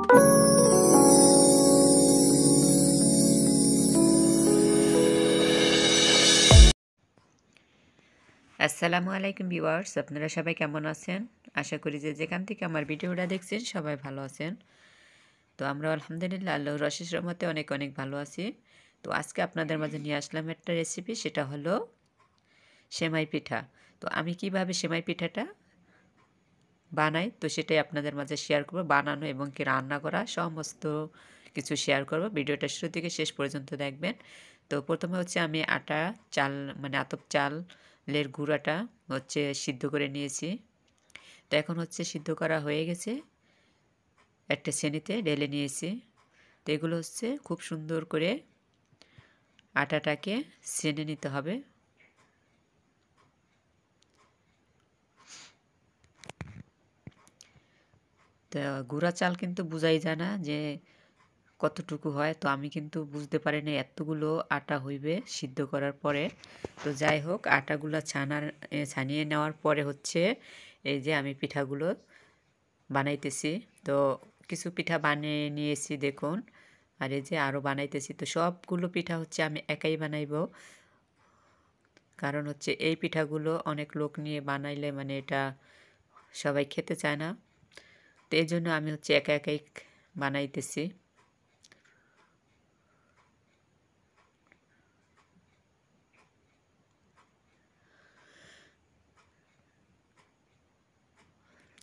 আসসালামু আলাইকুম ভিউয়ার্স, আপনারা সবাই কেমন আছেন? আশা করি যে যেখান থেকে আমার ভিডিওটা দেখছেন সবাই ভালো আছেন। তো আমরা আলহামদুলিল্লাহ আল্লাহর অশেষ রহমতে অনেক অনেক ভালো আছি। তো আজকে আপনাদের মাঝে নিয়ে আসলাম একটা রেসিপি, সেটা হলো সেমাই পিঠা। তো আমি কিভাবে সেমাই পিঠাটা বানাই তো সেটাই আপনাদের মাঝে শেয়ার করব। বানানো এবং কি রান্না করা সমস্ত কিছু শেয়ার করব। ভিডিওটা শুরু থেকে শেষ পর্যন্ত দেখবেন। তো প্রথমে হচ্ছে আমি আটা চাল মানে আতপ চালের গুঁড়াটা হচ্ছে সিদ্ধ করে নিয়েছি। তো এখন হচ্ছে সিদ্ধ করা হয়ে গেছে, একটা ছেনিতে ঢেলে নিয়েছি। তো এগুলো হচ্ছে খুব সুন্দর করে আটাটাকে ছেনে নিতে হবে। তো গুঁড়া চাল কিন্তু বোঝাই যায় না যে কতটুকু হয়। তো আমি কিন্তু বুঝতে পারি না এতগুলো আটা হইবে সিদ্ধ করার পরে। তো যাই হোক, আটাগুলো ছানিয়ে নেওয়ার পরে হচ্ছে এই যে আমি পিঠাগুলো বানাইতেছি। তো কিছু পিঠা বানিয়ে নিয়েছি দেখুন, আর এই যে আরও বানাইতেছি। তো সবগুলো পিঠা হচ্ছে আমি একাই বানাইব, কারণ হচ্ছে এই পিঠাগুলো অনেক লোক নিয়ে বানাইলে মানে এটা সবাই খেতে চায় না। তো এই জন্য আমি হচ্ছে একা একাই বানাইতেছি।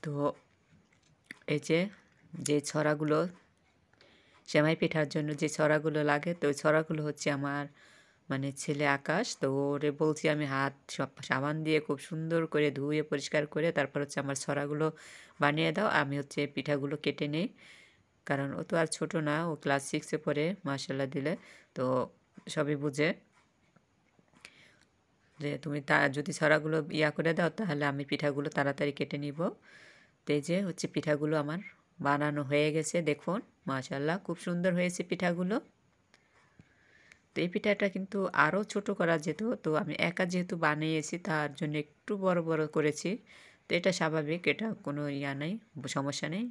তো এই যে ছড়াগুলো সেমাই পিঠার জন্য যে ছড়াগুলো লাগে, তো ওই ছড়াগুলো হচ্ছে আমার মানে ছেলে আকাশ। তো ওরে বলছি আমি হাত সব সাবান দিয়ে খুব সুন্দর করে ধুয়ে পরিষ্কার করে তারপর হচ্ছে আমার ছড়াগুলো বানিয়ে দাও, আমি হচ্ছে পিঠাগুলো কেটে নিই। কারণ ও তো আর ছোটো না, ও ক্লাস 6-এ পড়ে, মাশাল্লাহ দিলে। তো সবই বুঝে যে তুমি যদি ছড়াগুলো করে দাও তাহলে আমি পিঠাগুলো তাড়াতাড়ি কেটে নিব। তো এই যে হচ্ছে পিঠাগুলো আমার বানানো হয়ে গেছে দেখুন, মাশাল্লাহ খুব সুন্দর হয়েছে পিঠাগুলো। তো এই পিঠাটা কিন্তু আরও ছোট করা যেত, তো আমি একা যেহেতু বানিয়েছি তার জন্য একটু বড় বড় করেছি। তো এটা স্বাভাবিক, এটা কোনো নেই, সমস্যা নেই,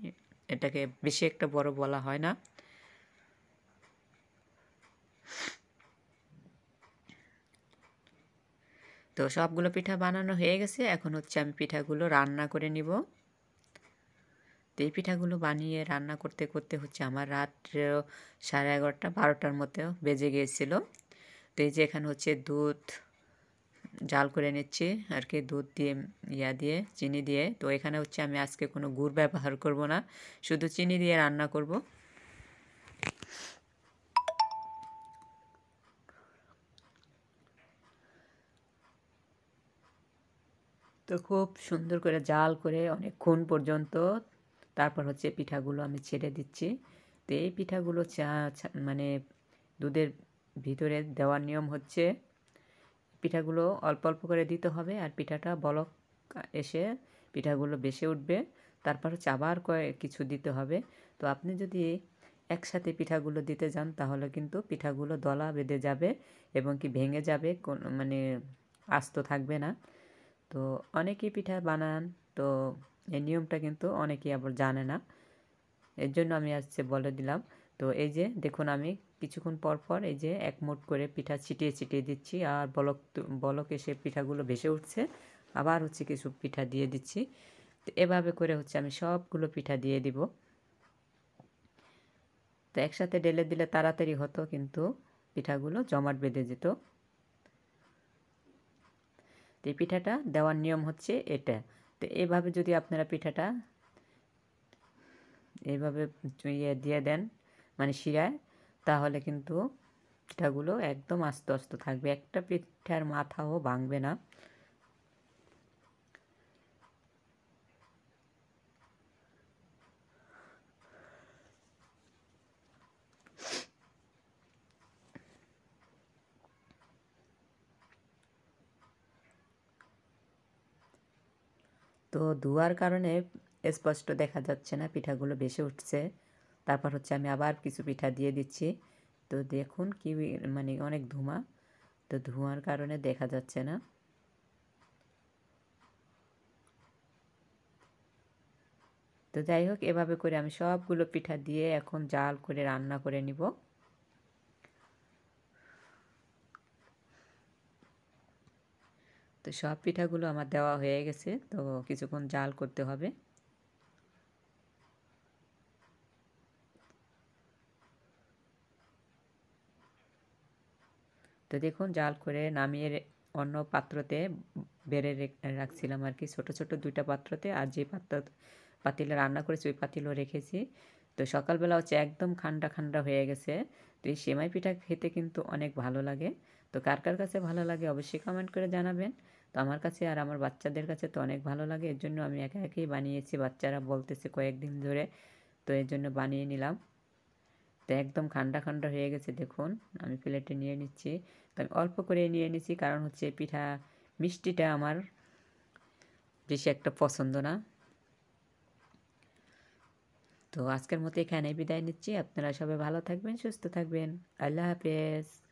এটাকে বেশি একটা বড় বলা হয় না। তো সবগুলো পিঠা বানানো হয়ে গেছে, এখন হচ্ছে আমি পিঠাগুলো রান্না করে নিব। তো এই পিঠাগুলো বানিয়ে রান্না করতে করতে হচ্ছে আমার রাত 11:30 12টার মতো বেজে গিয়েছিল। তো এই যে এখানে হচ্ছে দুধ জাল করে নিচ্ছি আর কি, দুধ দিয়ে দিয়ে চিনি দিয়ে। তো এখানে হচ্ছে আমি আজকে কোনো গুড় ব্যবহার করব না, শুধু চিনি দিয়ে রান্না করব। তো খুব সুন্দর করে জাল করে অনেকক্ষণ পর্যন্ত তারপর হচ্ছে পিঠাগুলো আমি ছেড়ে দিচ্ছি। তো এই পিঠাগুলো মানে দুধের ভিতরে দেওয়ার নিয়ম হচ্ছে পিঠাগুলো অল্প অল্প করে দিতে হবে, আর পিঠাটা বলক এসে পিঠাগুলো ভেসে উঠবে, তারপর হচ্ছে আবার কিছু দিতে হবে। তো আপনি যদি একসাথে পিঠাগুলো দিতে যান তাহলে কিন্তু পিঠাগুলো দলা বেঁধে যাবে এবং কি ভেঙে যাবে, মানে আস্ত থাকবে না। তো অনেকেই পিঠা বানান, তো এই নিয়মটা কিন্তু অনেকেই আবার জানে না, এর জন্য আমি আজকে বলে দিলাম। তো এই যে দেখুন, আমি কিছুক্ষণ পর পর এই যে এক মুঠ করে পিঠা ছিটিয়ে ছিটিয়ে দিচ্ছি, আর বলক এসে পিঠাগুলো ভেসে উঠছে, আবার হচ্ছে কিছু পিঠা দিয়ে দিচ্ছি। তো এভাবে করে হচ্ছে আমি সবগুলো পিঠা দিয়ে দিব। তো একসাথে ঢেলে দিলে তাড়াতাড়ি হতো, কিন্তু পিঠাগুলো জমাট বেঁধে যেত। তো এই পিঠাটা দেওয়ার নিয়ম হচ্ছে এটা। তো এইভাবে যদি আপনারা পিঠাটা এইভাবে দিয়ে দেন মানে শিরায়, তাহলে কিন্তু পিঠাগুলো একদম আস্তে আস্তে থাকবে, একটা পিঠার মাথাও ভাঙবে না। তো ধোয়ার কারণে স্পষ্ট দেখা যাচ্ছে না, পিঠাগুলো ভেসে উঠছে। তারপর হচ্ছে আমি আবার কিছু পিঠা দিয়ে দিচ্ছি। তো দেখুন কি মানে অনেক ধোঁয়া, তো ধোঁয়ার কারণে দেখা যাচ্ছে না। তো যাই হোক, এভাবে করে আমি সবগুলো পিঠা দিয়ে এখন জাল করে রান্না করে নিব। তো সব পিঠাগুলো আমার দেওয়া হয়ে গেছে, তো কিছুক্ষণ জাল করতে হবে। তো দেখুন, জাল করে নামিয়ে অন্য পাত্রতে বেড়ে রাখছিলাম আর কি, ছোট ছোট 2টা পাত্রতে। আর যে পাতিলে রান্না করেছি ওই পাতিলও রেখেছি। তো সকালবেলা হচ্ছে একদম ঠান্ডা ঠান্ডা হয়ে গেছে। তো এই সেমাই পিঠা খেতে কিন্তু অনেক ভালো লাগে। তো কার কার কাছে ভালো লাগে অবশ্যই কমেন্ট করে জানাবেন। তো আমার কাছে আর আমার বাচ্চাদের কাছে তো অনেক ভালো লাগে, এর জন্য আমি একা একাই বানিয়েছি, বাচ্চারা বলতেছে কয়েকদিন ধরে, তো এর জন্য বানিয়ে নিলাম। তো একদম ঠান্ডা ঠান্ডা হয়ে গেছে, দেখুন আমি প্লেটে নিয়ে নিচ্ছি। তো আমি অল্প করে নিয়ে নিচ্ছি, কারণ হচ্ছে পিঠা মিষ্টিটা আমার বেশি একটা পছন্দ না। তো আজকের মতো এখানেই বিদায় নিচ্ছি। আপনারা সবাই ভালো থাকবেন, সুস্থ থাকবেন। আল্লাহ হাফেজ।